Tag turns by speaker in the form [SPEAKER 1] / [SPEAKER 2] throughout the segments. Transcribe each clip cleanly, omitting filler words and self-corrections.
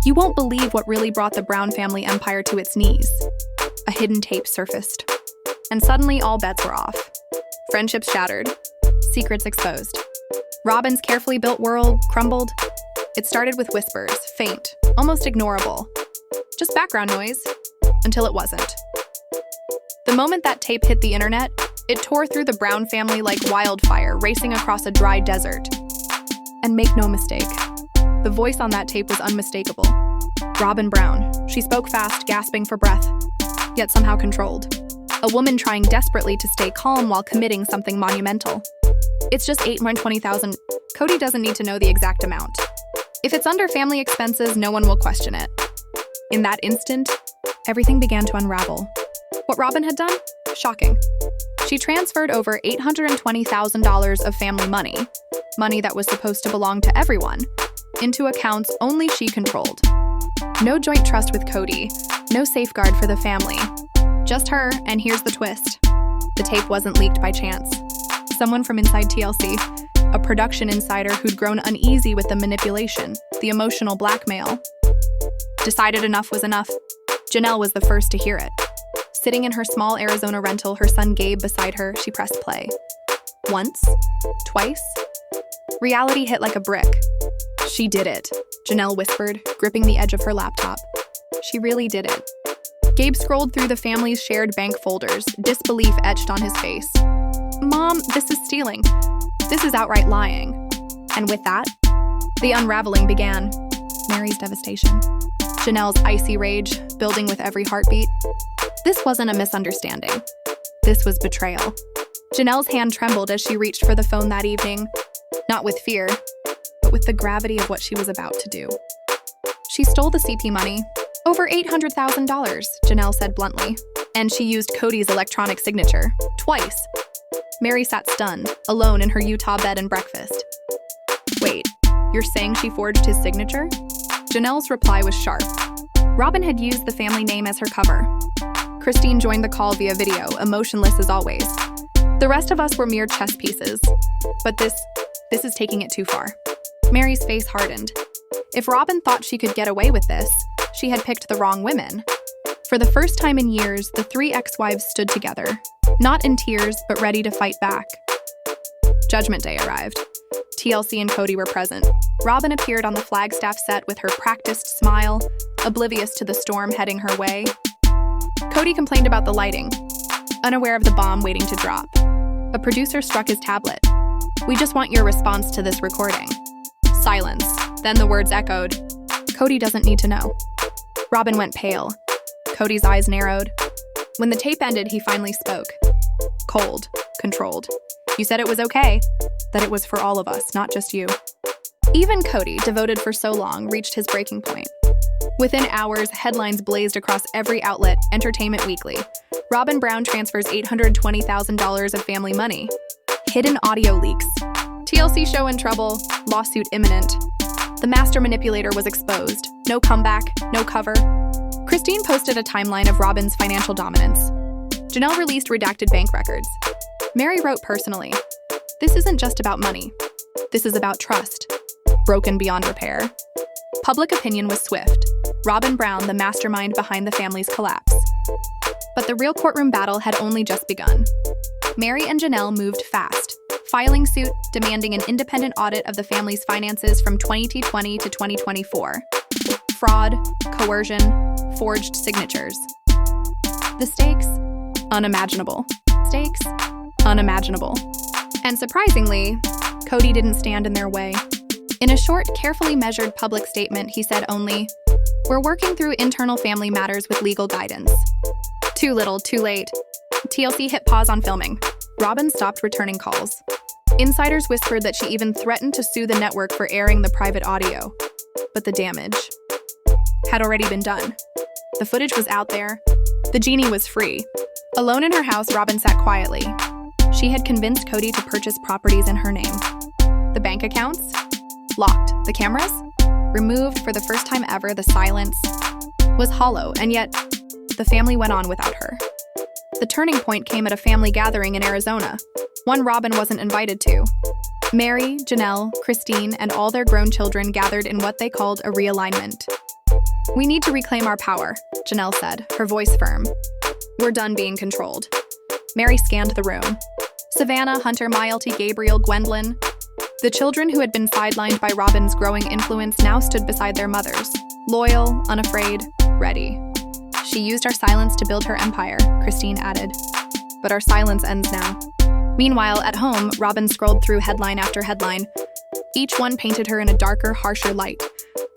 [SPEAKER 1] You won't believe what really brought the Brown family empire to its knees. A hidden tape surfaced. And suddenly all bets were off. Friendships shattered. Secrets exposed. Robyn's carefully built world crumbled. It started with whispers, faint, almost ignorable. Just background noise, until it wasn't. The moment that tape hit the internet, it tore through the Brown family like wildfire, racing across a dry desert. And make no mistake, the voice on that tape was unmistakable. Robyn Brown. She spoke fast, gasping for breath, yet somehow controlled. A woman trying desperately to stay calm while committing something monumental. It's just $820,000. Cody doesn't need to know the exact amount. If it's under family expenses, no one will question it. In that instant, everything began to unravel. What Robyn had done? Shocking. She transferred over $820,000 of family money that was supposed to belong to everyone, into accounts only she controlled. No joint trust with Cody, no safeguard for the family. Just her, and here's the twist. The tape wasn't leaked by chance. Someone from inside TLC, a production insider who'd grown uneasy with the manipulation, the emotional blackmail, decided enough was enough. Janelle was the first to hear it. Sitting in her small Arizona rental, her son Gabe beside her, she pressed play. Once, twice. Reality hit like a brick. She did it, Janelle whispered, gripping the edge of her laptop. She really did it. Gabe scrolled through the family's shared bank folders, disbelief etched on his face. Mom, this is stealing. This is outright lying. And with that, the unraveling began. Meri's devastation. Janelle's icy rage, building with every heartbeat. This wasn't a misunderstanding. This was betrayal. Janelle's hand trembled as she reached for the phone that evening, not with fear, but with the gravity of what she was about to do. She stole the CP money, over $800,000, Janelle said bluntly, and she used Cody's electronic signature, twice. Meri sat stunned, alone in her Utah bed and breakfast. Wait, you're saying she forged his signature? Janelle's reply was sharp. Robyn had used the family name as her cover. Christine joined the call via video, emotionless as always. The rest of us were mere chess pieces. But this is taking it too far. Meri's face hardened. If Robyn thought she could get away with this, she had picked the wrong women. For the first time in years, the three ex-wives stood together, not in tears, but ready to fight back. Judgment Day arrived. TLC and Cody were present. Robyn appeared on the Flagstaff set with her practiced smile, oblivious to the storm heading her way. Cody complained about the lighting, unaware of the bomb waiting to drop. A producer struck his tablet. "We just want your response to this recording." Silence. Then the words echoed. "Cody doesn't need to know." Robyn went pale. Cody's eyes narrowed. When the tape ended, he finally spoke. Cold, controlled. "You said it was okay, that it was for all of us, not just you." Even Cody, devoted for so long, reached his breaking point. Within hours, headlines blazed across every outlet, Entertainment Weekly. Robyn Brown transfers $820,000 of family money. Hidden audio leaks. TLC show in trouble, lawsuit imminent. The master manipulator was exposed. No comeback, no cover. Christine posted a timeline of Robyn's financial dominance. Janelle released redacted bank records. Meri wrote personally, "This isn't just about money. This is about trust, broken beyond repair." Public opinion was swift. Robyn Brown, the mastermind behind the family's collapse. But the real courtroom battle had only just begun. Meri and Janelle moved fast, filing suit demanding an independent audit of the family's finances from 2020 to 2024. Fraud, coercion, forged signatures. The stakes? Unimaginable. Stakes? Unimaginable. And surprisingly, Cody didn't stand in their way. In a short, carefully measured public statement, he said only, "We're working through internal family matters with legal guidance." Too little, too late. TLC hit pause on filming. Robyn stopped returning calls. Insiders whispered that she even threatened to sue the network for airing the private audio. But the damage had already been done. The footage was out there. The genie was free. Alone in her house, Robyn sat quietly. She had convinced Cody to purchase properties in her name. The bank accounts? Locked. The cameras? Removed. For the first time ever, the silence was hollow, and yet the family went on without her. The turning point came at a family gathering in Arizona, one Robyn wasn't invited to. Meri, Janelle, Christine, and all their grown children gathered in what they called a realignment. "We need to reclaim our power," Janelle said, her voice firm. "We're done being controlled." Meri scanned the room. Savannah, Hunter, Myelty, Gabriel, Gwendolyn. The children who had been sidelined by Robyn's growing influence now stood beside their mothers, loyal, unafraid, ready. "She used our silence to build her empire," Christine added. "But our silence ends now." Meanwhile, at home, Robyn scrolled through headline after headline. Each one painted her in a darker, harsher light.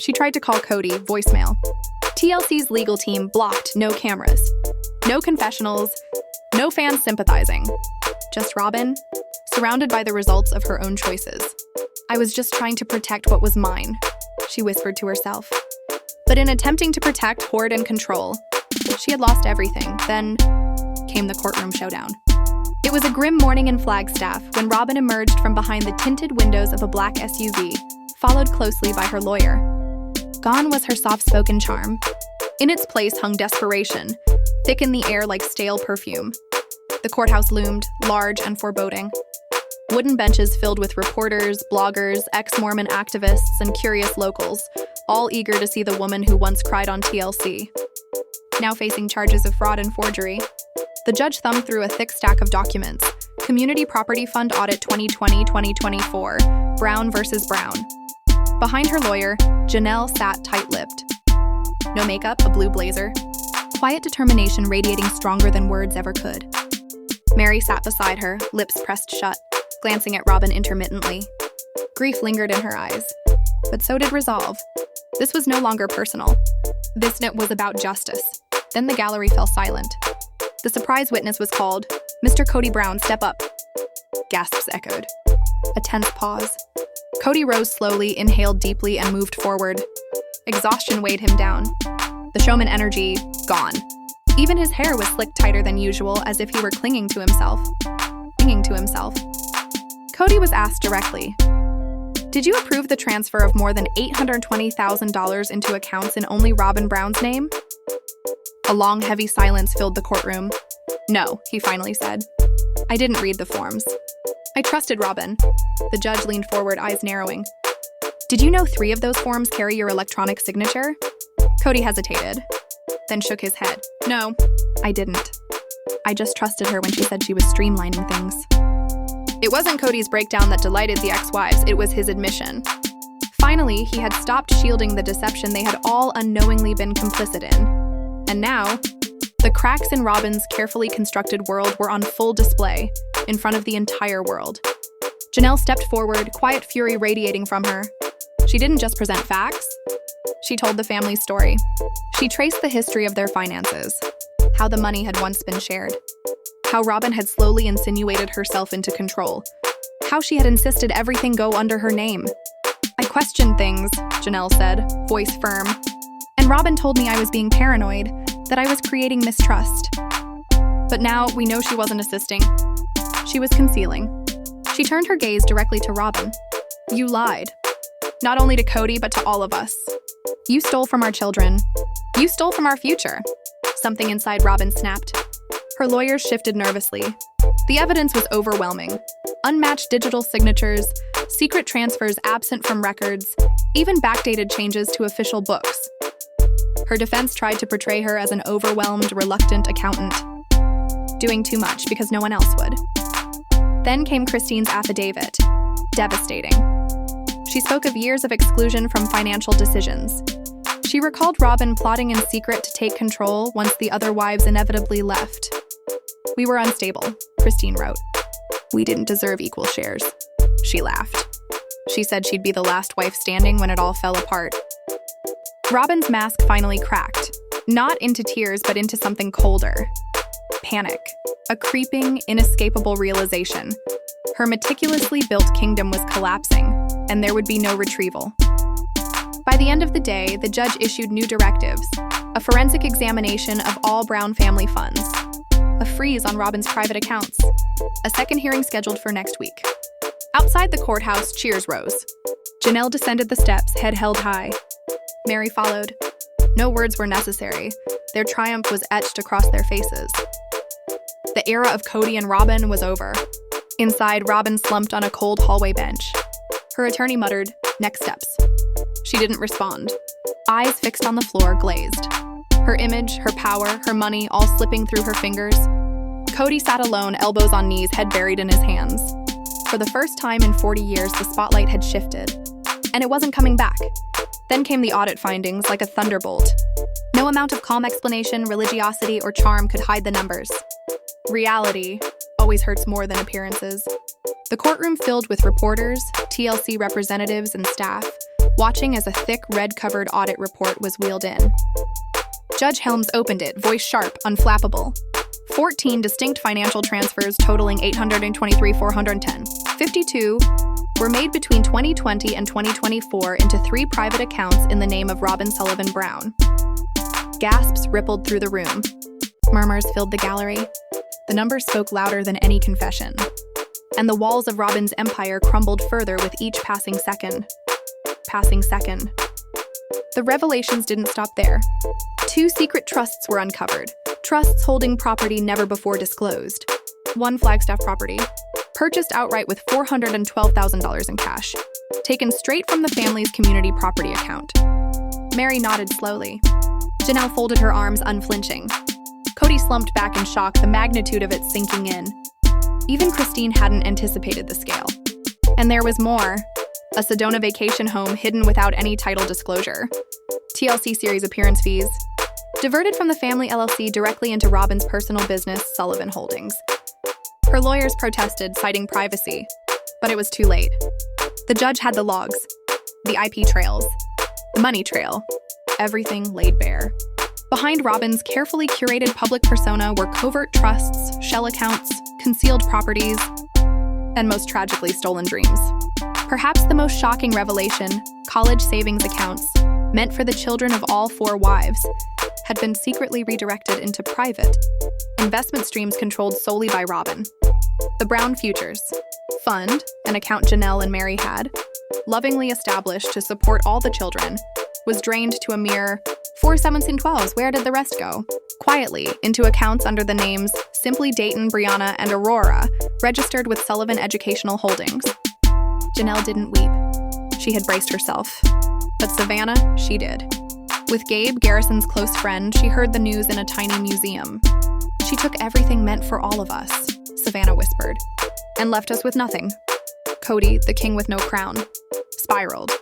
[SPEAKER 1] She tried to call Cody, voicemail. TLC's legal team blocked, no cameras. No confessionals, no fans sympathizing. Just Robyn, surrounded by the results of her own choices. "I was just trying to protect what was mine," she whispered to herself. But in attempting to protect, hoard, and control, she had lost everything. Then came the courtroom showdown. It was a grim morning in Flagstaff when Robyn emerged from behind the tinted windows of a black SUV, followed closely by her lawyer. Gone was her soft-spoken charm. In its place hung desperation, thick in the air like stale perfume. The courthouse loomed, large and foreboding. Wooden benches filled with reporters, bloggers, ex-Mormon activists, and curious locals, all eager to see the woman who once cried on TLC. Now facing charges of fraud and forgery, the judge thumbed through a thick stack of documents. Community Property Fund Audit 2020-2024, Brown versus Brown. Behind her lawyer, Janelle sat tight-lipped. No makeup, a blue blazer. Quiet determination radiating stronger than words ever could. Meri sat beside her, lips pressed shut, glancing at Robyn intermittently. Grief lingered in her eyes, but so did resolve. This was no longer personal. This note was about justice. Then the gallery fell silent. The surprise witness was called. "Mr. Cody Brown, step up." Gasps echoed. A tense pause. Cody rose slowly, inhaled deeply, and moved forward. Exhaustion weighed him down. The showman energy, gone. Even his hair was slicked tighter than usual, as if he were clinging to himself. Cody was asked directly, "Did you approve the transfer of more than $820,000 into accounts in only Robyn Brown's name?" A long, heavy silence filled the courtroom. "No," he finally said. "I didn't read the forms. I trusted Robyn." The judge leaned forward, eyes narrowing. "Did you know 3 of those forms carry your electronic signature?" Cody hesitated, then shook his head. "No, I didn't. I just trusted her when she said she was streamlining things." It wasn't Cody's breakdown that delighted the ex-wives, it was his admission. Finally, he had stopped shielding the deception they had all unknowingly been complicit in. And now, the cracks in Robyn's carefully constructed world were on full display, in front of the entire world. Janelle stepped forward, quiet fury radiating from her. She didn't just present facts. She told the family's story. She traced the history of their finances, how the money had once been shared, how Robyn had slowly insinuated herself into control, how she had insisted everything go under her name. "I questioned things," Janelle said, voice firm. "And Robyn told me I was being paranoid, that I was creating mistrust. But now we know she wasn't assisting. She was concealing." She turned her gaze directly to Robyn. "You lied. Not only to Cody, but to all of us. You stole from our children. You stole from our future." Something inside Robyn snapped. Her lawyers shifted nervously. The evidence was overwhelming. Unmatched digital signatures, secret transfers absent from records, even backdated changes to official books. Her defense tried to portray her as an overwhelmed, reluctant accountant, doing too much because no one else would. Then came Christine's affidavit. Devastating. She spoke of years of exclusion from financial decisions. She recalled Robyn plotting in secret to take control once the other wives inevitably left. "We were unstable," Christine wrote. "We didn't deserve equal shares." She laughed. She said she'd be the last wife standing when it all fell apart. Robyn's mask finally cracked, not into tears, but into something colder. Panic. A creeping, inescapable realization. Her meticulously built kingdom was collapsing, and there would be no retrieval. By the end of the day, the judge issued new directives, a forensic examination of all Brown family funds, a freeze on Robyn's private accounts, a second hearing scheduled for next week. Outside the courthouse, cheers rose. Janelle descended the steps, head held high. Meri followed. No words were necessary. Their triumph was etched across their faces. The era of Cody and Robyn was over. Inside, Robyn slumped on a cold hallway bench. Her attorney muttered, "Next steps." She didn't respond. eyes fixed on the floor, glazed. Her image, her power, her money all slipping through her fingers. Cody sat alone, elbows on knees, head buried in his hands. For the first time in 40 years, the spotlight had shifted. And it wasn't coming back. Then came the audit findings like a thunderbolt. No amount of calm explanation, religiosity, or charm could hide the numbers. Reality always hurts more than appearances. The courtroom filled with reporters, TLC representatives, and staff, watching as a thick, red-covered audit report was wheeled in. Judge Helms opened it, voice sharp, unflappable. 14 distinct financial transfers totaling $823,410. 52 were made between 2020 and 2024 into 3 private accounts in the name of Robyn Brown. Gasps rippled through the room. Murmurs filled the gallery. The numbers spoke louder than any confession. And the walls of Robyn's empire crumbled further with each passing second. The revelations didn't stop there. 2 secret trusts were uncovered, trusts holding property never before disclosed. 1 Flagstaff property, purchased outright with $412,000 in cash, taken straight from the family's community property account. Meri nodded slowly. Janelle folded her arms, unflinching. Cody slumped back in shock, the magnitude of it sinking in. Even Christine hadn't anticipated the scale. And there was more. A Sedona vacation home hidden without any title disclosure. TLC series appearance fees. Diverted from the family LLC directly into Robyn's personal business, Sullivan Holdings. Her lawyers protested, citing privacy. But it was too late. The judge had the logs, the IP trails, the money trail. Everything laid bare. Behind Robyn's carefully curated public persona were covert trusts, shell accounts, concealed properties, and most tragically, stolen dreams. Perhaps the most shocking revelation, college savings accounts, meant for the children of all 4 wives, had been secretly redirected into private investment streams controlled solely by Robyn. The Brown Futures Fund, an account Janelle and Meri had, lovingly established to support all the children, was drained to a mere 4 7s and 12s. Where did the rest go? Quietly, into accounts under the names Simply Dayton, Brianna, and Aurora, registered with Sullivan Educational Holdings. Janelle didn't weep. She had braced herself. But Savannah, she did. With Gabe, Garrison's close friend, she heard the news in a tiny museum. She took everything meant for all of us, Savannah whispered, and left us with nothing. Cody, the king with no crown, spiraled.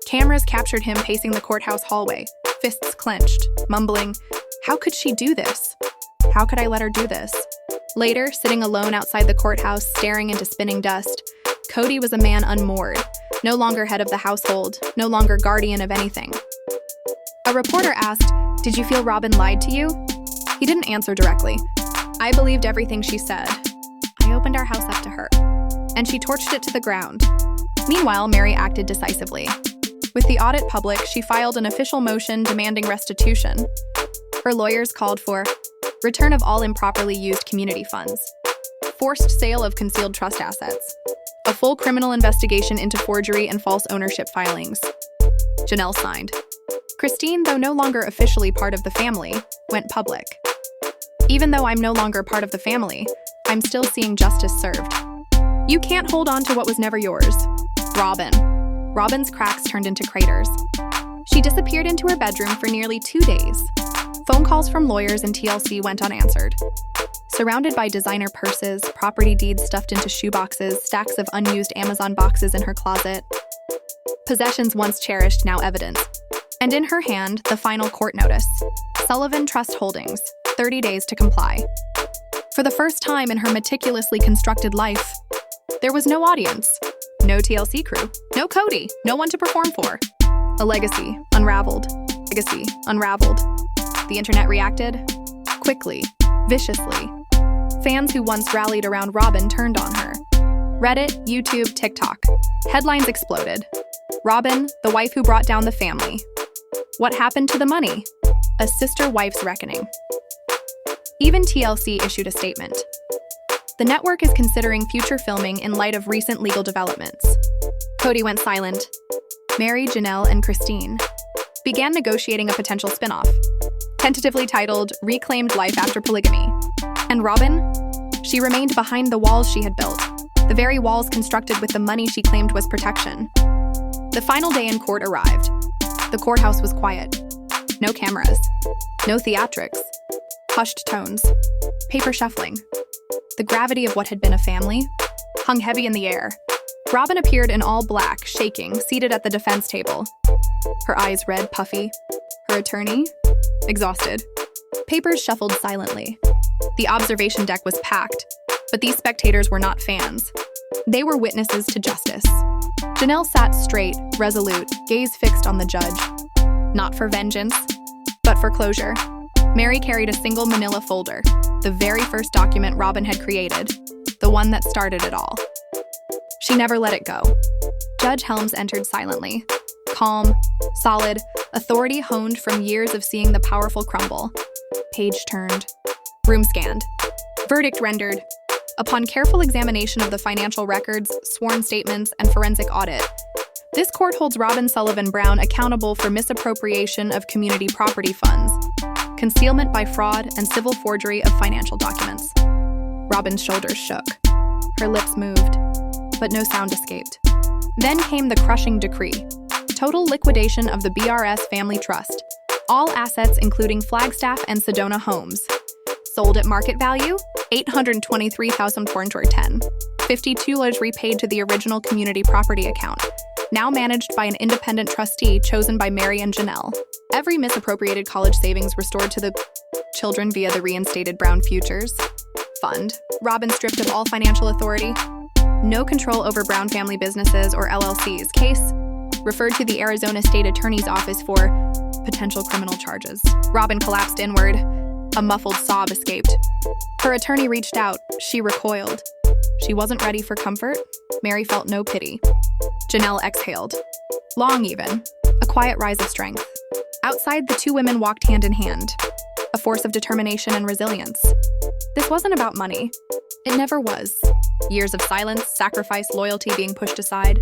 [SPEAKER 1] Cameras captured him pacing the courthouse hallway, fists clenched, mumbling, "How could she do this? How could I let her do this?" Later, sitting alone outside the courthouse, staring into spinning dust, Cody was a man unmoored, no longer head of the household, no longer guardian of anything. A reporter asked, "Did you feel Robyn lied to you?" He didn't answer directly. "I believed everything she said. I opened our house up to her, and she torched it to the ground." Meanwhile, Meri acted decisively. With the audit public, she filed an official motion demanding restitution. Her lawyers called for return of all improperly used community funds, forced sale of concealed trust assets, a full criminal investigation into forgery and false ownership filings. Janelle signed. Christine, though no longer officially part of the family, went public. "Even though I'm no longer part of the family, I'm still seeing justice served. You can't hold on to what was never yours." Robyn. Robyn's cracks turned into craters. She disappeared into her bedroom for nearly 2 days. Phone calls from lawyers and TLC went unanswered. Surrounded by designer purses, property deeds stuffed into shoeboxes, stacks of unused Amazon boxes in her closet. Possessions once cherished, now evident. And in her hand, the final court notice. Sullivan Trust Holdings, 30 days to comply. For the first time in her meticulously constructed life, there was no audience, no TLC crew, no Cody, no one to perform for. A legacy unraveled. Legacy unraveled. The internet reacted quickly, viciously. Fans who once rallied around Robyn turned on her. Reddit, YouTube, TikTok. Headlines exploded. Robyn, the wife who brought down the family. What happened to the money? A SisterWives reckoning. Even TLC issued a statement. The network is considering future filming in light of recent legal developments. Cody went silent. Meri, Janelle, and Christine began negotiating a potential spin-off, tentatively titled Reclaimed Life After Polygamy. And Robyn? She remained behind the walls she had built, the very walls constructed with the money she claimed was protection. The final day in court arrived. The courthouse was quiet. No cameras. No theatrics. Hushed tones. Paper shuffling. The gravity of what had been a family hung heavy in the air. Robyn appeared in all black, shaking, seated at the defense table. Her eyes red, puffy. Her attorney? Exhausted. Papers shuffled silently. The observation deck was packed, but these spectators were not fans. They were witnesses to justice. Janelle sat straight, resolute, gaze fixed on the judge. Not for vengeance, but for closure. Meri carried a single manila folder, the very first document Robyn had created, the one that started it all. She never let it go. Judge Helms entered silently. Calm, solid, authority honed from years of seeing the powerful crumble. Page turned. Room scanned. Verdict rendered. Upon careful examination of the financial records, sworn statements, and forensic audit, this court holds Robyn Brown accountable for misappropriation of community property funds, concealment by fraud, and civil forgery of financial documents. Robyn's shoulders shook. Her lips moved, but no sound escaped. Then came the crushing decree. Total liquidation of the BRS Family Trust. All assets including Flagstaff and Sedona homes. Sold at market value, $823,410. $52 repaid to the original community property account, now managed by an independent trustee chosen by Meri and Janelle. Every misappropriated college savings restored to the children via the reinstated Brown Futures Fund. Robyn stripped of all financial authority. No control over Brown family businesses or LLCs. Case referred to the Arizona State Attorney's Office for potential criminal charges. Robyn collapsed inward. A muffled sob escaped. Her attorney reached out. She recoiled. She wasn't ready for comfort. Meri felt no pity. Janelle exhaled. Long even. A quiet rise of strength. Outside, the two women walked hand in hand. A force of determination and resilience. This wasn't about money. It never was. Years of silence, sacrifice, loyalty being pushed aside.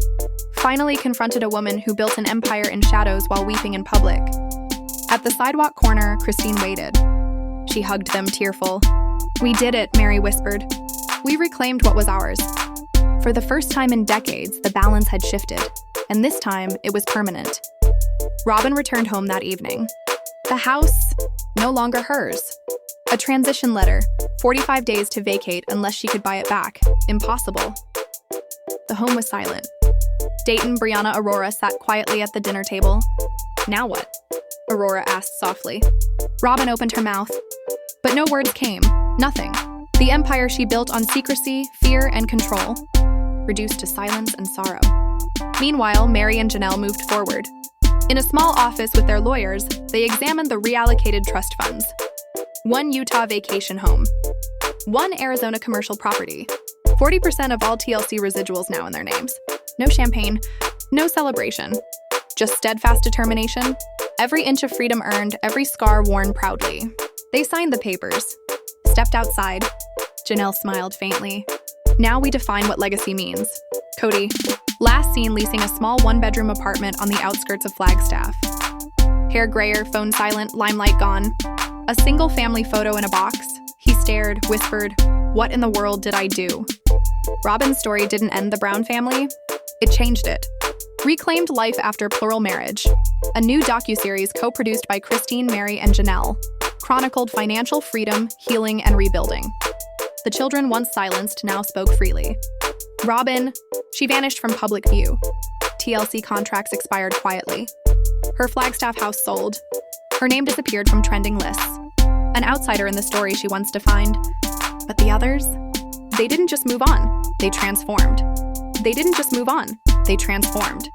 [SPEAKER 1] Finally confronted a woman who built an empire in shadows while weeping in public. At the sidewalk corner, Christine waited. She hugged them, tearful. "We did it," Meri whispered. "We reclaimed what was ours." For the first time in decades, the balance had shifted, and this time it was permanent. Robyn returned home that evening. The house, no longer hers. A transition letter, 45 days to vacate unless she could buy it back. Impossible. The home was silent. Dayton Brianna Aurora sat quietly at the dinner table. "Now what?" Aurora asked softly. Robyn opened her mouth, but no words came. Nothing. The empire she built on secrecy, fear, and control, reduced to silence and sorrow. Meanwhile, Meri and Janelle moved forward. In a small office with their lawyers, they examined the reallocated trust funds. One Utah vacation home. One Arizona commercial property. 40% of all TLC residuals now in their names. No champagne, no celebration. Just steadfast determination. Every inch of freedom earned, every scar worn proudly. They signed the papers. Stepped outside. Janelle smiled faintly. Now we define what legacy means. Cody, last seen leasing a small one-bedroom apartment on the outskirts of Flagstaff. Hair grayer, phone silent, limelight gone. A single family photo in a box. He stared, whispered, "What in the world did I do?" Robyn's story didn't end the Brown family. It changed it. Reclaimed life after plural marriage. A new docuseries co-produced by Christine, Meri, and Janelle, chronicled financial freedom, healing, and rebuilding. The children, once silenced, now spoke freely. Robyn, she vanished from public view. TLC contracts expired quietly. Her Flagstaff house sold. Her name disappeared from trending lists. An outsider in the story she once defined. But the others? They didn't just move on, they transformed. They didn't just move on, they transformed.